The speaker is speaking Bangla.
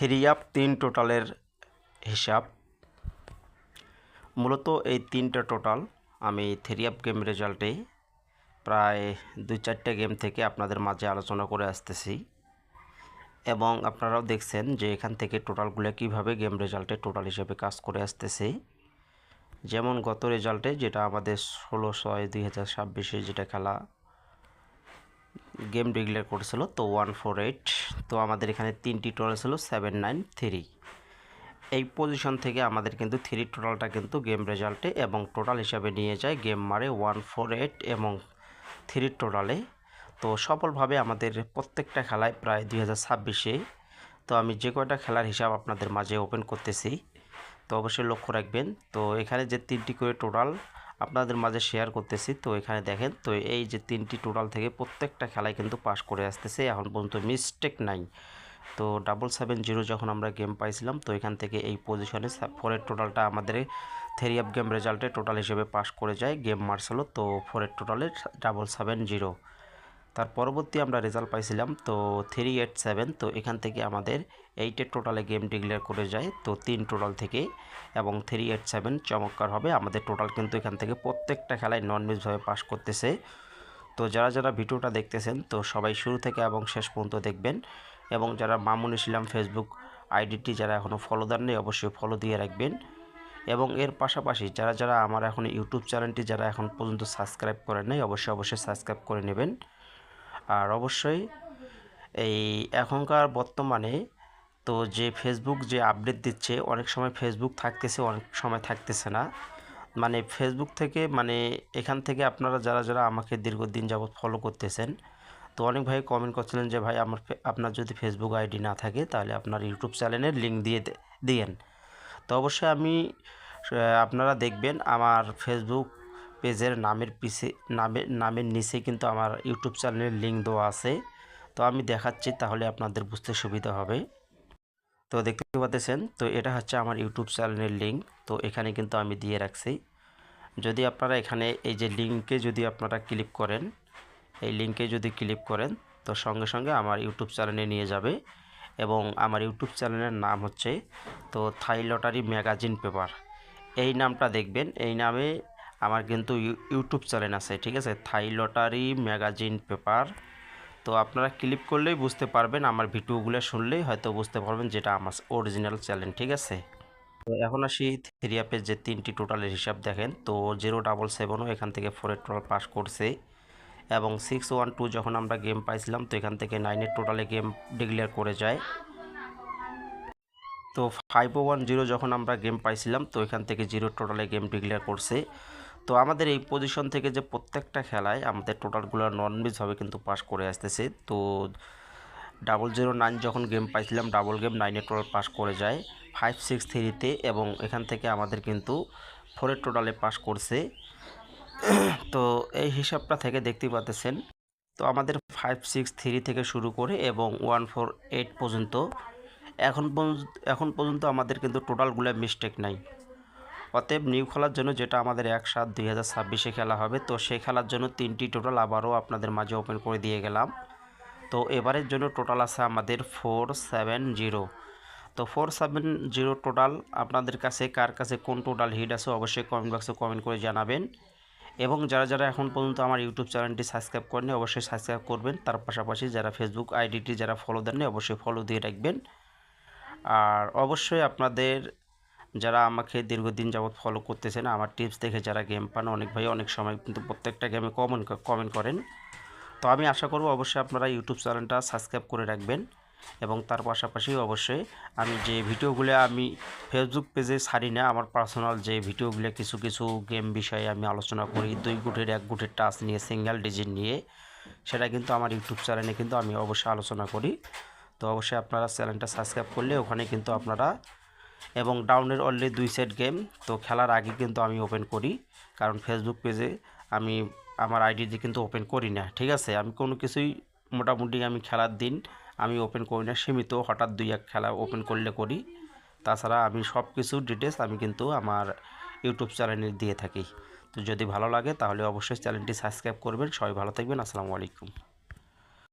থ্রি আপ 3 টোটালের হিসাব। মূলত এই 3টা টোটাল আমি থ্রি আপ গেম রেজাল্টে প্রায় 2-4টা গেম থেকে আপনাদের মাঝে আলোচনা করে আসতেছি, এবং আপনারাও দেখছেন যে এখান থেকে টোটালগুলো কিভাবে গেম রেজাল্টে টোটাল হিসেবে কাজ করে আসতেছে। যেমন গত রেজাল্টে যেটা আমাদের 16/6/2026 যেটা খেলা গেম ডিক্লেয়ার করেছিল, তো 148, তো আমাদের এখানে 3টি টোটাল ছিল 793। এই পজিশন থেকে আমাদের কিন্তু 3 টোটালটা কিন্তু গেম রেজাল্টে এবং টোটাল হিসাবে নিয়ে যায় গেম মারে 148 এবং 3 টোটালে। তো সফলভাবে আমাদের প্রত্যেকটা খেলায় প্রায় 2026-এ, তো আমি যে কয়টা খেলার হিসাব আপনাদের মাঝে ওপেন করতেছি, তো অবশ্যই লক্ষ্য রাখবেন। তো এখানে যে 3টি করে টোটাল আপনাদের মাঝে শেয়ার করতেছি, তো এখানে দেখেন, তো এই যে 3টি টোটাল থেকে প্রত্যেকটা খেলায় কিন্তু পাস করে আসতেছে, এখন পর্যন্ত মিস্টেক নাই। তো 770 যখন আমরা গেম পাইছিলাম, তো এখান থেকে এই পজিশনে 4-এর টোটালটা আমাদের থ্রি আপ গেম রেজাল্টে টোটাল হিসেবে পাস করে যায় গেম মার্সেলো, তো 4-এর টোটালে 770। তার পরবর্তী আমরা রেজাল্ট পাইছিলাম তো 387, তো এখান থেকে আমাদের 8-এর টোটালে গেম ডিক্লেয়ার করে যায়, তো 3 টোটাল থেকে, এবং 387 চমৎকার হবে আমাদের টোটাল কিন্তু এখান থেকে প্রত্যেকটা খেলায় নন মিসভাবে পাস করতেছে। তো যারা যারা ভিডিওটা দেখতেছেন, তো সবাই শুরু থেকে এবং শেষ পর্যন্ত দেখবেন, এবং যারা মামুন ইসলাম ফেসবুক আইডিটি যারা এখনও ফলো দেন নেই, অবশ্যই ফলো দিয়ে রাখবেন। এবং এর পাশাপাশি যারা যারা আমার এখন ইউটিউব চ্যানেলটি যারা এখন পর্যন্ত সাবস্ক্রাইব করেন নাই, অবশ্যই সাবস্ক্রাইব করে নেবেন। আর অবশ্যই এই এখনকার বর্তমানে তো যে ফেসবুক যে আপডেট দিচ্ছে, অনেক সময় ফেসবুক থাকতেছে, অনেক সময় থাকতেছে না। মানে ফেসবুক থেকে মানে এখান থেকে আপনারা যারা যারা আমাকে দীর্ঘদিন যাবৎ ফলো করতেছেন, তো অনেক ভাই কমেন্ট করছিলেন যে ভাই আপনার যদি ফেসবুক আইডি না থাকে তাহলে আপনার ইউটিউব চ্যানেলের লিঙ্ক দিয়েন। তো অবশ্যই আমি আপনারা দেখবেন আমার ফেসবুক পেজের নামের নিচে কিন্তু আমার ইউটিউব চ্যানেলের লিঙ্ক দেওয়া আছে, তো আমি দেখাচ্ছি, তাহলে আপনাদের বুঝতে সুবিধা হবে। তো দেখতে পাচ্ছেন, তো এটা হচ্ছে আমার ইউটিউব চ্যানেলের লিঙ্ক, তো এখানে কিন্তু আমি দিয়ে রাখছি। যদি আপনারা এখানে এই যে লিঙ্কে যদি আপনারা ক্লিক করেন, এই লিঙ্কে যদি ক্লিক করেন, তো সঙ্গে সঙ্গে আমার ইউটিউব চ্যানেলে নিয়ে যাবে, এবং আমার ইউটিউব চ্যানেলের নাম হচ্ছে তো থাই লটারি ম্যাগাজিন পেপার। এই নামটা দেখবেন, এই নামে আমার কিন্তু ইউটিউব চ্যানেল আছে, ঠিক আছে, থাই লটারি ম্যাগাজিন পেপার। তো আপনারা ক্লিক করলেই বুঝতে পারবেন, আমার ভিডিওগুলো শুনলেই হয়তো বুঝতে পারবেন যেটা আমার অরিজিনাল চ্যানেল, ঠিক আছে। তো এখন আসি থ্রি আপের যে 3টি টোটালের হিসাব দেখেন, তো 077ও এখান থেকে 4-এর টোটাল পাস করছে, এবং 612 যখন আমরা গেম পাইছিলাম, তো এখান থেকে 9-এর টোটালে গেম ডিক্লেয়ার করে যায়। তো 510 যখন আমরা গেম পাইছিলাম, তো এখান থেকে 0 টোটালে গেম ডিক্লেয়ার করছে। তো আমাদের এই পজিশন থেকে যে প্রত্যেকটা খেলায় আমাদের টোটালগুলো নন মিসভাবে কিন্তু পাস করে আসতেছে। তো 009 যখন গেম পাইছিলাম, ডাবল গেম 9-এর টোটাল পাস করে যায় 563-তে, এবং এখান থেকে আমাদের কিন্তু 4-এর টোটালে পাস করছে। তো এই হিসাবটা থেকে দেখতে পাচ্ছেন, তো আমাদের 563 থেকে শুরু করে এবং 148 পর্যন্ত এখন পর্যন্ত আমাদের কিন্তু টোটালগুলো মিস্টেক নাই। অতএব নিউ খেলার জন্য যেটা আমাদের 1/7/2026-এ খেলা হবে, তো সেই খেলার জন্য 3টি টোটাল আবারও আপনাদের মাঝে ওপেন করে দিয়ে গেলাম। তো এবারের জন্য টোটাল আছে আমাদের 470। তো 470 টোটাল আপনাদের কাছে কার কাছে কোন টোটাল হিট আছে অবশ্যই কমেন্ট বক্সে কমেন্ট করে জানাবেন, এবং যারা যারা এখন পর্যন্ত আমার ইউটিউব চ্যানেলটি সাবস্ক্রাইব করেননি অবশ্যই সাবস্ক্রাইব করবেন। তার পাশাপাশি যারা ফেসবুক আইডিটি যারা ফলো দেননি অবশ্যই ফলো দিয়ে রাখবেন। আর অবশ্যই আপনাদের যারা আমাকে দীর্ঘদিন যাবৎ ফলো করতেছেন, আমার টিপস দেখে যারা গেম পান, অনেক ভাই অনেক সময় কিন্তু প্রত্যেকটা গেমে কমেন্ট করেন, তো আমি আশা করব অবশ্যই আপনারা ইউটিউব চ্যানেলটা সাবস্ক্রাইব করে রাখবেন। এবং তার পাশাপাশি অবশ্যই আমি যে ভিডিওগুলো আমি ফেসবুক পেজে ছাড়ি না, আমার পার্সোনাল যে ভিডিওগুলো কিছু কিছু গেম বিষয়ে আমি আলোচনা করি, 2 গুটের 1 গুটের টাচ নিয়ে, সিঙ্গেল ডিজিট নিয়ে, সেটা কিন্তু আমার ইউটিউব চ্যানেলে কিন্তু আমি অবশ্যই আলোচনা করি। তো অবশ্যই আপনারা চ্যানেলটা সাবস্ক্রাইব করলে ওখানে কিন্তু আপনারা, এবং ডাউনের অলরেডি 2 সেট গেম তো খেলার আগে কিন্তু আমি ওপেন করি, কারণ ফেসবুক পেজে আমি আমার আইডিতে কিন্তু ওপেন করি না, ঠিক আছে। আমি কোনো কিছুই মোটামুটি আমি খেলার দিন আমি ওপেন করি না, সীমিত হঠাৎ 2-1 খেলা ওপেন করলে করি, তাছাড়া আমি সব কিছু ডিটেলস আমি কিন্তু আমার ইউটিউব চ্যানেলে দিয়ে থাকি। তো যদি ভালো লাগে তাহলে অবশ্যই চ্যানেলটি সাবস্ক্রাইব করবেন। সবাই ভালো থাকবেন, আসসালামু আলাইকুম।